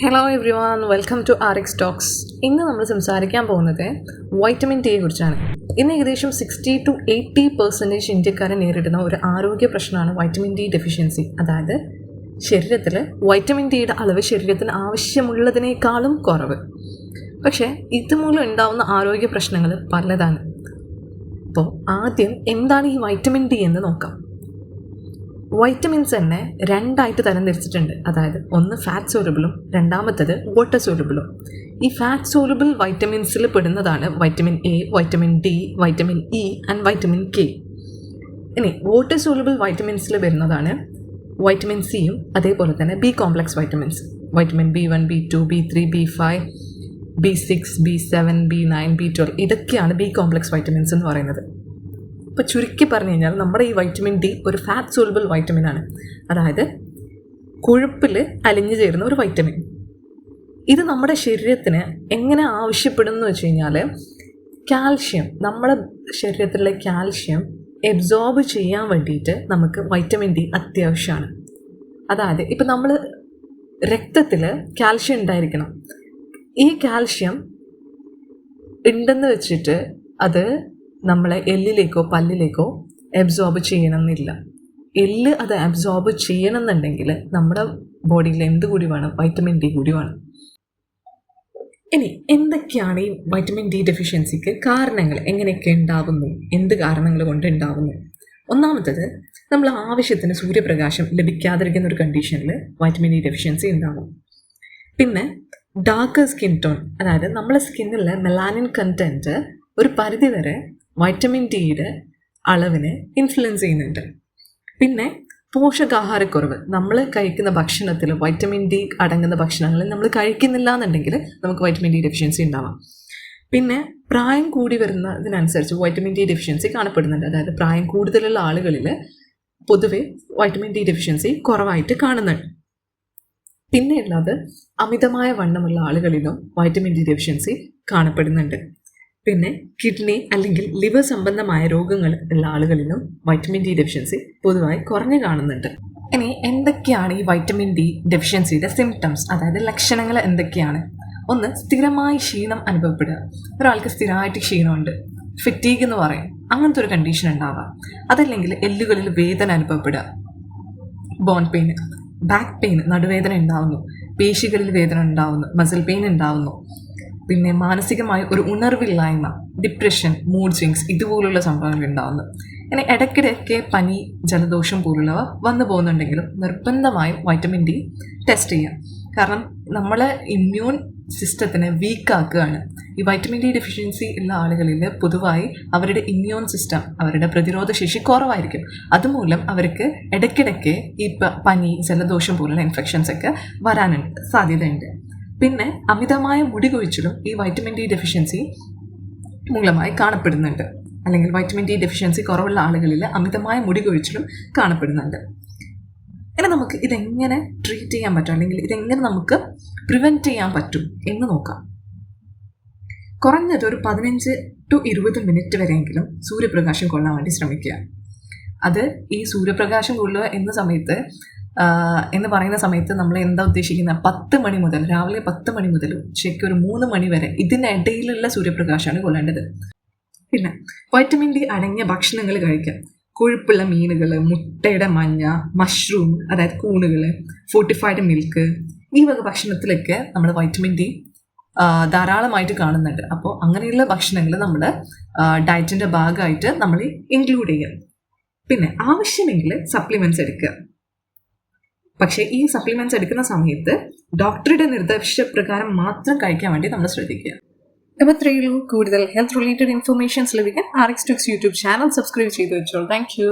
Hello everyone, welcome to RX talks. ഇന്ന് നമ്മൾ സംസാരിക്കാൻ പോകുന്നത് വൈറ്റമിൻ ഡിയെ കുറിച്ചാണ്. ഇന്ന് ഏകദേശം 60-80% ഇന്ത്യക്കാരെ നേരിടുന്ന ഒരു ആരോഗ്യ പ്രശ്നമാണ് വൈറ്റമിൻ ഡി ഡെഫിഷ്യൻസി. അതായത് ശരീരത്തിൽ വൈറ്റമിൻ ഡിയുടെ അളവ് ശരീരത്തിന് ആവശ്യമുള്ളതിനേക്കാളും കുറവ്. പക്ഷേ ഇതുമൂലം ഉണ്ടാകുന്ന ആരോഗ്യ പ്രശ്നങ്ങൾ പലതാണ്. അപ്പോൾ ആദ്യം എന്താണ് ഈ വൈറ്റമിൻ ഡി എന്ന് നോക്കാം. വൈറ്റമിൻസ് തന്നെ രണ്ടായിട്ട് തരംതിരിച്ചിട്ടുണ്ട്. അതായത് ഒന്ന് ഫാറ്റ് സോലബിളും രണ്ടാമത്തത് വാട്ടർ സോലബിളും. ഈ ഫാറ്റ് സോലബിൾ വൈറ്റമിൻസിൽ പെടുന്നതാണ് vitamin A, vitamin D, vitamin E and vitamin K. ഇനി വാട്ടർ സോലബിൾ വൈറ്റമിൻസിൽ വരുന്നതാണ് വൈറ്റമിൻ സിയും അതേപോലെ തന്നെ B complex vitamins. Vitamin B1, B2, B3, B5, B6, B7, B9, B12 ഇതൊക്കെയാണ് ബി കോംപ്ലക്സ് വൈറ്റമിൻസ് എന്ന് പറയുന്നത്. ഇപ്പോൾ ചുരുക്കി പറഞ്ഞു കഴിഞ്ഞാൽ നമ്മുടെ ഈ വൈറ്റമിൻ ഡി ഒരു ഫാറ്റ് സോലബിൾ വൈറ്റമിനാണ്. അതായത് കൊഴുപ്പിൽ അലിഞ്ഞു ചേരുന്ന ഒരു വൈറ്റമിൻ. ഇത് നമ്മുടെ ശരീരത്തിന് എങ്ങനെ ആവശ്യപ്പെടുന്നു വെച്ച് കഴിഞ്ഞാൽ കാൽഷ്യം, നമ്മുടെ ശരീരത്തിലെ കാൽഷ്യം എബ്സോർബ് ചെയ്യാൻ വേണ്ടിയിട്ട് നമുക്ക് വൈറ്റമിൻ ഡി അത്യാവശ്യമാണ്. അതായത് ഇപ്പം നമ്മൾ രക്തത്തിൽ കാൽഷ്യം ഉണ്ടായിരിക്കണം. ഈ കാൽഷ്യം ഉണ്ടെന്ന് വെച്ചിട്ട് അത് നമ്മളെ എല്ലിലേക്കോ പല്ലിലേക്കോ അബ്സോർബ് ചെയ്യണമെന്നില്ല. എല്ല് അത് അബ്സോർബ് ചെയ്യണമെന്നുണ്ടെങ്കിൽ നമ്മുടെ ബോഡിയിൽ എന്ത് കൂടി വേണം? വൈറ്റമിൻ ഡി കൂടി വേണം. ഇനി എന്തൊക്കെയാണ് ഈ വൈറ്റമിൻ ഡി ഡെഫിഷ്യൻസിക്ക് കാരണങ്ങൾ? എങ്ങനെയൊക്കെ ഉണ്ടാവുന്നു? എന്ത് കാരണങ്ങൾ കൊണ്ട് ഉണ്ടാവുന്നു? ഒന്നാമത്തത്, നമ്മൾ ആവശ്യത്തിന് സൂര്യപ്രകാശം ലഭിക്കാതിരിക്കുന്ന ഒരു കണ്ടീഷനിൽ വൈറ്റമിൻ ഡി ഡെഫിഷ്യൻസി ഉണ്ടാകും. പിന്നെ ഡാർക്കർ സ്കിൻ ടോൺ, അതായത് നമ്മളെ സ്കിന്നിലെ മെലാനിൻ കണ്ടൻറ്റ് ഒരു പരിധിവരെ വൈറ്റമിൻ ഡിയുടെ അളവിനെ ഇൻഫ്ലുവൻസ് ചെയ്യുന്നുണ്ട്. പിന്നെ പോഷകാഹാരക്കുറവ്, നമ്മൾ കഴിക്കുന്ന ഭക്ഷണത്തിൽ വൈറ്റമിൻ ഡി അടങ്ങുന്ന ഭക്ഷണങ്ങൾ നമ്മൾ കഴിക്കുന്നില്ല എന്നുണ്ടെങ്കിൽ നമുക്ക് വൈറ്റമിൻ ഡി ഡെഫിഷ്യൻസി ഉണ്ടാവാം. പിന്നെ പ്രായം കൂടി വരുന്നതിനനുസരിച്ച് വൈറ്റമിൻ ഡി ഡെഫിഷ്യൻസി കാണപ്പെടുന്നുണ്ട്. അതായത് പ്രായം കൂടുതലുള്ള ആളുകളിൽ പൊതുവെ വൈറ്റമിൻ ഡി ഡെഫിഷ്യൻസി കുറവായിട്ട് കാണുന്നുണ്ട്. പിന്നെയുള്ളത് അമിതമായ വണ്ണമുള്ള ആളുകളിലും വൈറ്റമിൻ ഡി ഡെഫിഷ്യൻസി കാണപ്പെടുന്നുണ്ട്. പിന്നെ കിഡ്നി അല്ലെങ്കിൽ ലിവർ സംബന്ധമായ രോഗങ്ങൾ ഉള്ള ആളുകളിലും വൈറ്റമിൻ ഡി ഡെഫിഷ്യൻസി പൊതുവായി കുറഞ്ഞു കാണുന്നുണ്ട്. ഇനി എന്തൊക്കെയാണ് ഈ വൈറ്റമിൻ ഡി ഡെഫിഷ്യൻസിയുടെ സിംറ്റംസ്, അതായത് ലക്ഷണങ്ങൾ എന്തൊക്കെയാണ്? ഒന്ന്, സ്ഥിരമായി ക്ഷീണം അനുഭവപ്പെടുക. ഒരാൾക്ക് സ്ഥിരമായിട്ട് ക്ഷീണമുണ്ട്, ഫിറ്റീഗ് എന്ന് പറയും, അങ്ങനത്തെ ഒരു കണ്ടീഷൻ ഉണ്ടാവാം. അതല്ലെങ്കിൽ എല്ലുകളിൽ വേദന അനുഭവപ്പെടുക, ബോൺ പെയിൻ, ബാക്ക് പെയിൻ, നടുവേദന ഉണ്ടാവുന്നു, പേശികളിൽ വേദന ഉണ്ടാവുന്നു, മസിൽ പെയിൻ ഉണ്ടാവുന്നു. പിന്നെ മാനസികമായ ഒരു ഉണർവില്ലായ്മ, ഡിപ്രഷൻ, മൂഡ് സ്വിങ്സ്, ഇതുപോലുള്ള സംഭവങ്ങൾ ഉണ്ടാകുന്നു. ഇങ്ങനെ ഇടയ്ക്കിടയ്ക്ക് പനി, ജലദോഷം പോലുള്ളവ വന്നു പോകുന്നുണ്ടെങ്കിലും നിർബന്ധമായും വൈറ്റമിൻ ഡി ടെസ്റ്റ് ചെയ്യാം. കാരണം നമ്മളെ ഇമ്മ്യൂൺ സിസ്റ്റത്തിനെ വീക്കാക്കുകയാണ്. ഈ വൈറ്റമിൻ ഡി ഡെഫിഷ്യൻസി ഉള്ള ആളുകളിൽ പൊതുവായി അവരുടെ ഇമ്മ്യൂൺ സിസ്റ്റം, അവരുടെ പ്രതിരോധ ശേഷി കുറവായിരിക്കും. അതുമൂലം അവർക്ക് ഇടയ്ക്കിടയ്ക്ക് ഈ പനി, ജലദോഷം പോലുള്ള ഇൻഫെക്ഷൻസ് ഒക്കെ വരാനുണ്ട്, സാധ്യതയുണ്ട്. പിന്നെ അമിതമായ മുടി കൊഴിച്ചിലും ഈ വൈറ്റമിൻ ഡി ഡെഫിഷ്യൻസി മൂലമായി കാണപ്പെടുന്നുണ്ട്. അല്ലെങ്കിൽ വൈറ്റമിൻ ഡി ഡെഫിഷ്യൻസി കുറവുള്ള ആളുകളിൽ അമിതമായ മുടി കൊഴിച്ചിലും കാണപ്പെടുന്നുണ്ട്. ഇനി നമുക്ക് ഇതെങ്ങനെ ട്രീറ്റ് ചെയ്യാൻ പറ്റും, അല്ലെങ്കിൽ ഇതെങ്ങനെ നമുക്ക് പ്രിവെൻറ്റ് ചെയ്യാൻ പറ്റും എന്ന് നോക്കാം. കുറഞ്ഞത് ഒരു 15-20 മിനിറ്റ് വരെയെങ്കിലും സൂര്യപ്രകാശം കൊള്ളാൻ വേണ്ടി ശ്രമിക്കുക. അത് ഈ സൂര്യപ്രകാശം കൊള്ളുക എന്ന് പറയുന്ന സമയത്ത് നമ്മൾ എന്താ ഉദ്ദേശിക്കുന്നത്? 10 മണി മുതൽ, രാവിലെ 10 മണി മുതൽ ഉച്ചയ്ക്ക് ഒരു 3 മണി വരെ ഇതിനിടയിലുള്ള സൂര്യപ്രകാശമാണ് കൊള്ളേണ്ടത്. പിന്നെ വൈറ്റമിൻ ഡി അടങ്ങിയ ഭക്ഷണങ്ങൾ കഴിക്കാം. കൊഴുപ്പുള്ള മീനുകൾ, മുട്ടയുടെ മഞ്ഞ, മഷ്റൂം, അതായത് കൂണുകൾ, ഫോർട്ടിഫൈഡ് മിൽക്ക്, ഈ വക ഭക്ഷണത്തിലൊക്കെ നമ്മൾ വൈറ്റമിൻ ഡി ധാരാളമായിട്ട് കാണുന്നുണ്ട്. അപ്പോൾ അങ്ങനെയുള്ള ഭക്ഷണങ്ങൾ നമ്മുടെ ഡയറ്റിൻ്റെ ഭാഗമായിട്ട് നമ്മൾ ഇൻക്ലൂഡ് ചെയ്യുക. പിന്നെ ആവശ്യമെങ്കിൽ സപ്ലിമെൻറ്റ്സ് എടുക്കുക. പക്ഷേ ഈ സപ്ലിമെൻറ്റ്സ് എടുക്കുന്ന സമയത്ത് ഡോക്ടറുടെ നിർദ്ദേശപ്രകാരം മാത്രം കഴിക്കാൻ വേണ്ടി നമ്മൾ ശ്രദ്ധിക്കുക. അപ്പോൾ ഇത്രയുള്ളൂ. കൂടുതൽ ഹെൽത്ത് റിലേറ്റഡ് ഇൻഫർമേഷൻസ് ലഭിക്കാൻ RX talks YouTube channel subscribe ചെയ്ത് വെച്ചോളൂ. Thank you.